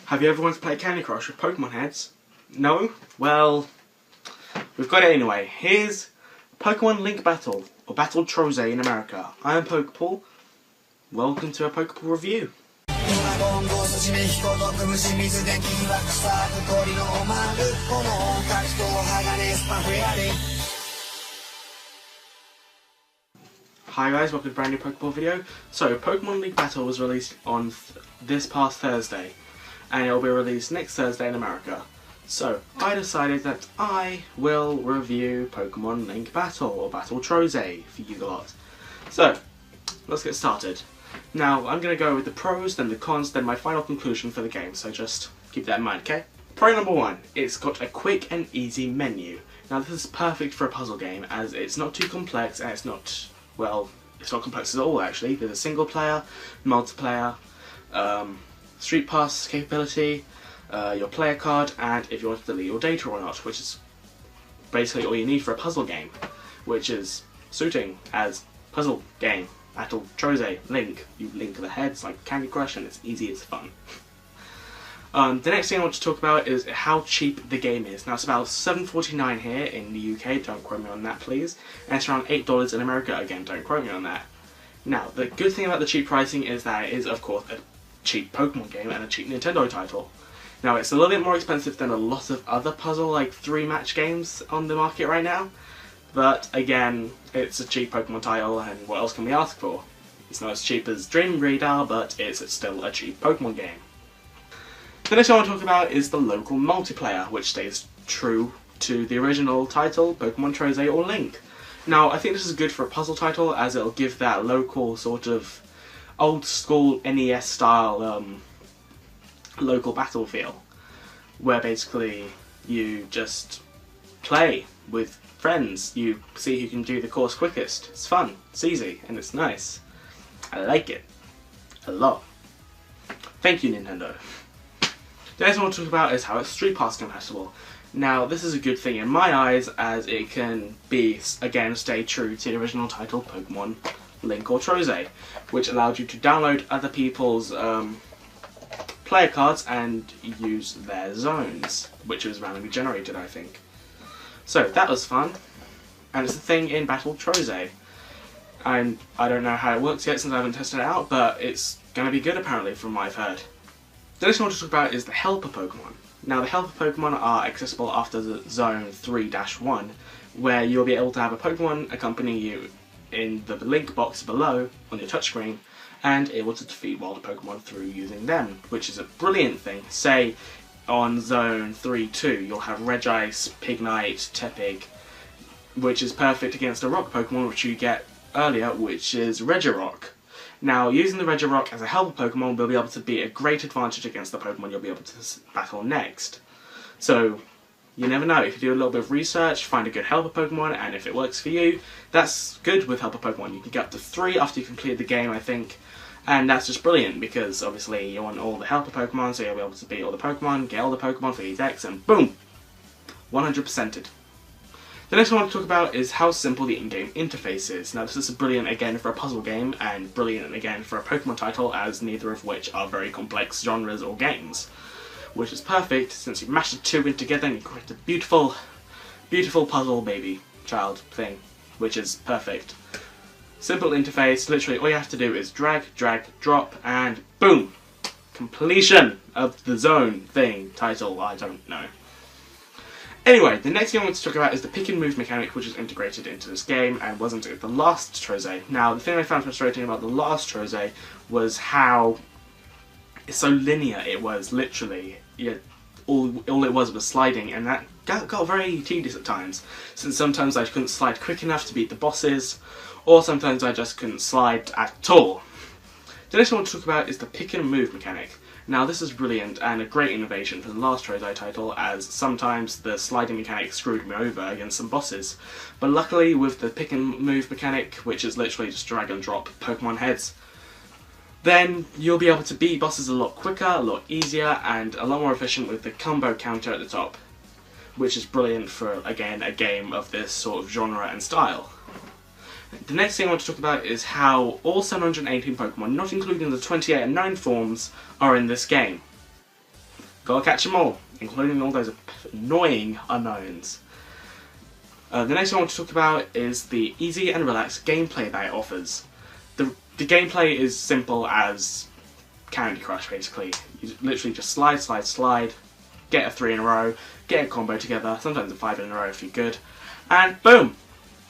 Have you ever wanted to play Candy Crush with Pokemon heads? No? Well, we've got it anyway. Here's Pokemon Link Battle, or Battle Trozei in America. I am Pokepool. Welcome to a Pokepool review. Hi guys, welcome to a brand new Pokepool video. So, Pokemon League Battle was released on this past Thursday, and it will be released next Thursday in America. So, I decided that I will review Pokemon Link Battle, or Battle Trozei, for you lot. So, let's get started. Now, I'm going to go with the pros, then the cons, then my final conclusion for the game, so just keep that in mind, okay? Pro number one, it's got a quick and easy menu. Now, this is perfect for a puzzle game, as it's not too complex, and it's not... well, it's not complex at all actually. There's a single player, multiplayer, street pass capability, your player card, and if you want to delete your data or not, which is basically all you need for a puzzle game, which is suiting as puzzle game. Battle Trozei, Link. You link the heads like Candy Crush and it's easy, it's fun. The next thing I want to talk about is how cheap the game is. Now it's about $7.49 here in the UK, don't quote me on that please, and it's around $8 in America, again don't quote me on that. Now the good thing about the cheap pricing is that it is of course a cheap Pokemon game and a cheap Nintendo title. Now it's a little bit more expensive than a lot of other puzzle like 3-match games on the market right now, but again it's a cheap Pokemon title and what else can we ask for? It's not as cheap as Dream Radar, but it's still a cheap Pokemon game. The next one I want to talk about is the local multiplayer, which stays true to the original title, Pokemon Trozei or Link. Now, I think this is good for a puzzle title, as it'll give that local sort of old school NES style local battle feel, where basically you just play with friends, you see who can do the course quickest. It's fun, it's easy, and it's nice. I like it a lot. Thank you, Nintendo. The next one I want to talk about is how it's Street Pass compatible. Now, this is a good thing in my eyes, as it can be, again, stay true to the original title, Pokemon Link or Trozei, which allowed you to download other people's player cards and use their zones, which was randomly generated, I think. So, that was fun, and it's a thing in Battle Trozei. And I don't know how it works yet since I haven't tested it out, but it's going to be good apparently from what I've heard. The next one I want to talk about is the Helper Pokemon. Now the Helper Pokemon are accessible after the Zone 3-1, where you'll be able to have a Pokemon accompany you in the link box below on your touchscreen, and able to defeat wild Pokemon through using them, which is a brilliant thing. Say on Zone 3-2 you'll have Regice, Pignite, Tepig, which is perfect against a rock Pokemon which you get earlier, which is Regirock. Now, using the Regirock as a helper Pokemon will be able to be a great advantage against the Pokemon you'll be able to battle next. So, you never know. If you do a little bit of research, find a good helper Pokemon, and if it works for you, that's good with helper Pokemon. You can get up to 3 after you complete the game, I think, and that's just brilliant because obviously you want all the helper Pokemon, so you'll be able to beat all the Pokemon, get all the Pokemon for your decks, and boom! 100%ed. The next one I want to talk about is how simple the in-game interface is. Now this is brilliant again for a puzzle game, and brilliant again for a Pokemon title, as neither of which are very complex genres or games. Which is perfect, since you mash the two in together and you create a beautiful, beautiful puzzle baby child thing, which is perfect. Simple interface, literally all you have to do is drag, drag, drop, and boom! Completion of the zone thing, title, I don't know. Anyway, the next thing I want to talk about is the pick and move mechanic, which is integrated into this game and wasn't in the last Trozei. Now, the thing I found frustrating about the last Trozei was how so linear it was, literally. Yeah, all it was sliding, and that got very tedious at times, since sometimes I couldn't slide quick enough to beat the bosses, or sometimes I just couldn't slide at all. The next one I want to talk about is the pick and move mechanic. Now this is brilliant and a great innovation for the last Trozei title, as sometimes the sliding mechanic screwed me over against some bosses. But luckily with the pick and move mechanic, which is literally just drag and drop Pokemon heads, then you'll be able to beat bosses a lot quicker, a lot easier, and a lot more efficient with the combo counter at the top. Which is brilliant for, again, a game of this sort of genre and style. The next thing I want to talk about is how all 718 Pokemon, not including the 28 and 9 forms, are in this game. Gotta catch them all, including all those annoying unknowns. The next thing I want to talk about is the easy and relaxed gameplay that it offers. The gameplay is simple as Candy Crush, basically. You literally just slide, get a 3 in a row, get a combo together, sometimes a 5 in a row if you're good, and boom!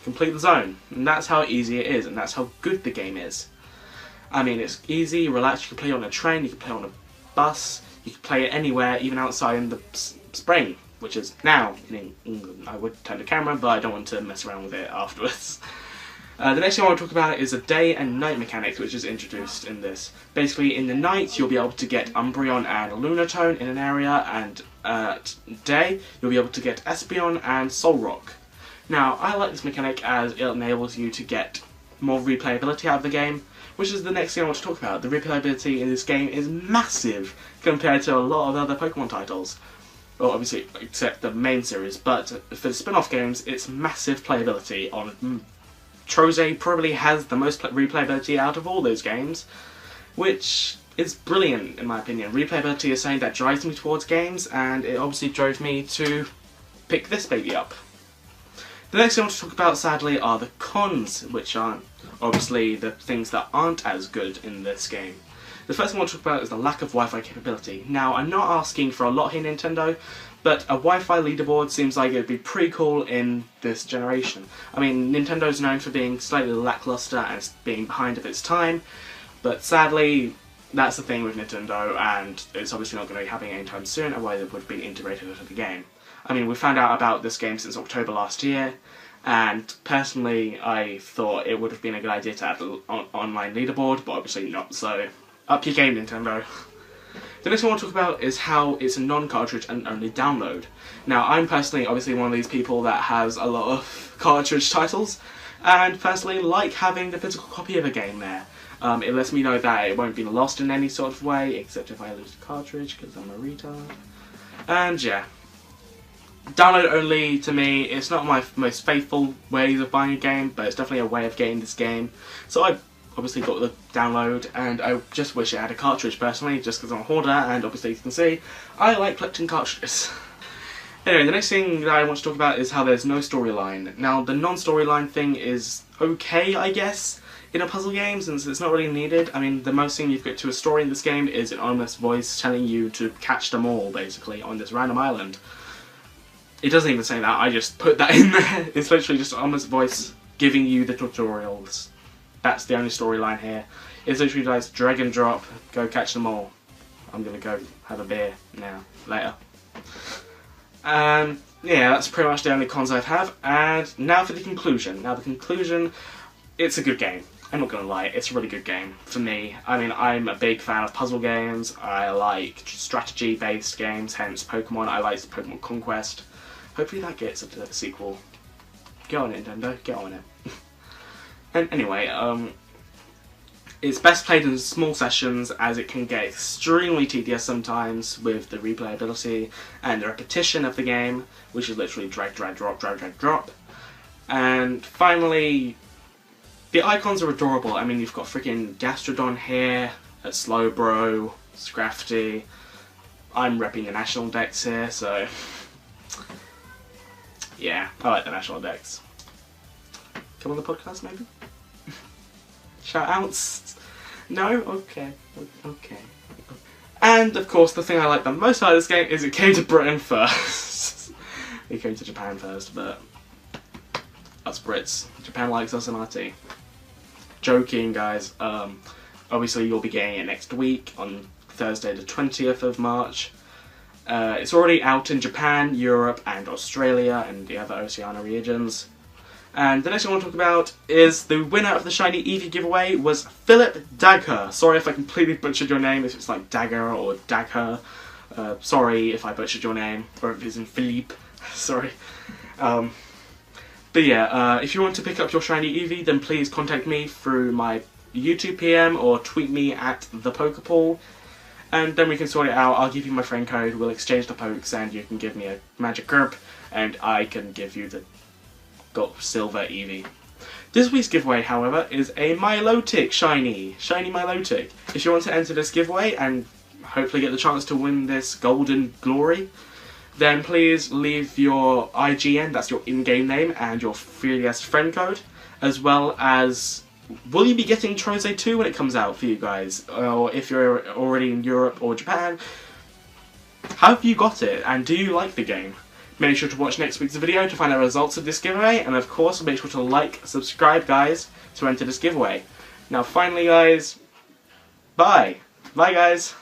Complete the zone. And that's how easy it is, and that's how good the game is. I mean, it's easy, relaxed, you can play it on a train, you can play it on a bus, you can play it anywhere, even outside in the spring, which is now in England. I would turn the camera, but I don't want to mess around with it afterwards. The next thing I want to talk about is the day and night mechanics, which is introduced in this. Basically, in the night, you'll be able to get Umbreon and Lunatone in an area, and at day, you'll be able to get Espeon and Solrock. Now, I like this mechanic as it enables you to get more replayability out of the game, which is the next thing I want to talk about. The replayability in this game is massive compared to a lot of other Pokemon titles. Well, obviously, except the main series, but for the spin-off games, it's massive playability. On Trozei probably has the most replayability out of all those games, which is brilliant in my opinion. Replayability is something that drives me towards games, and it obviously drove me to pick this baby up. The next thing I want to talk about, sadly, are the cons, which aren't obviously the things that aren't as good in this game. The first thing I want to talk about is the lack of Wi-Fi capability. Now, I'm not asking for a lot here, Nintendo, but a Wi-Fi leaderboard seems like it would be pretty cool in this generation. I mean, Nintendo's known for being slightly lackluster and being behind of its time, but sadly, that's the thing with Nintendo, and it's obviously not going to be happening anytime soon, otherwise it would be integrated into the game. I mean, we found out about this game since October last year, and personally I thought it would have been a good idea to add an online leaderboard, but obviously not, so up your game, Nintendo. The next thing I want to talk about is how it's a non-cartridge and only download. Now, I'm personally obviously one of these people that has a lot of cartridge titles, and personally like having the physical copy of a game there. It lets me know that it won't be lost in any sort of way, except if I lose the cartridge, because I'm a retard. And yeah. Download only, to me, it's not my most faithful ways of buying a game, but it's definitely a way of getting this game. So I obviously got the download, and I just wish it had a cartridge personally, just because I'm a hoarder, and obviously you can see, I like collecting cartridges. Anyway, the next thing that I want to talk about is how there's no storyline. Now, the non-storyline thing is okay, I guess, in a puzzle game, since it's not really needed. I mean, the most thing you've got to a story in this game is an anonymous voice telling you to catch them all, basically, on this random island. It doesn't even say that, I just put that in there. It's literally just an anonymous voice giving you the tutorials. That's the only storyline here. It's literally like drag and drop, go catch them all. I'm gonna go have a beer now, later. Yeah, that's pretty much the only cons I have. And now for the conclusion. Now the conclusion, it's a good game. I'm not gonna lie, it's a really good game for me. I mean, I'm a big fan of puzzle games. I like strategy-based games, hence Pokemon. I like Pokemon Conquest. Hopefully that gets a sequel. Get on it, Nintendo. Get on it. And anyway, it's best played in small sessions, as it can get extremely tedious sometimes with the replayability and the repetition of the game, which is literally drag, drag, drop, drag, drag, drop. And finally, the icons are adorable. I mean, you've got freaking Gastrodon here, a Slowbro, Scrafty. I'm repping the National Dex here, so yeah, I like the National Dex. Come on the podcast, maybe? Shout outs? No? Okay. Okay. And, of course, the thing I like the most out of this game is it came to Britain first. It came to Japan first, but us Brits. Japan likes us in our tea. Joking, guys. Obviously, you'll be getting it next week on Thursday the 20th of March. It's already out in Japan, Europe, and Australia, and the other Oceania regions. And the next thing I want to talk about is the winner of the Shiny Eevee giveaway was Philip Dagher. Sorry if I completely butchered your name, if it's like Dagger or Dagher. Sorry if I butchered your name, or if it's in Philippe. Sorry. But yeah, if you want to pick up your Shiny Eevee, then please contact me through my YouTube PM or tweet me at the Pokeball. And then we can sort it out. I'll give you my friend code, we'll exchange the pokes, and you can give me a magic herb, and I can give you the silver Eevee. This week's giveaway, however, is a Milotic shiny Milotic. If you want to enter this giveaway and hopefully get the chance to win this golden glory, then please leave your IGN, that's your in-game name, and your 3DS friend code, as well as, will you be getting Trozei 2 when it comes out for you guys? Or if you're already in Europe or Japan, have you got it, and do you like the game? Make sure to watch next week's video to find out the results of this giveaway, and of course make sure to like, subscribe guys, to enter this giveaway. Now finally guys, bye! Bye guys!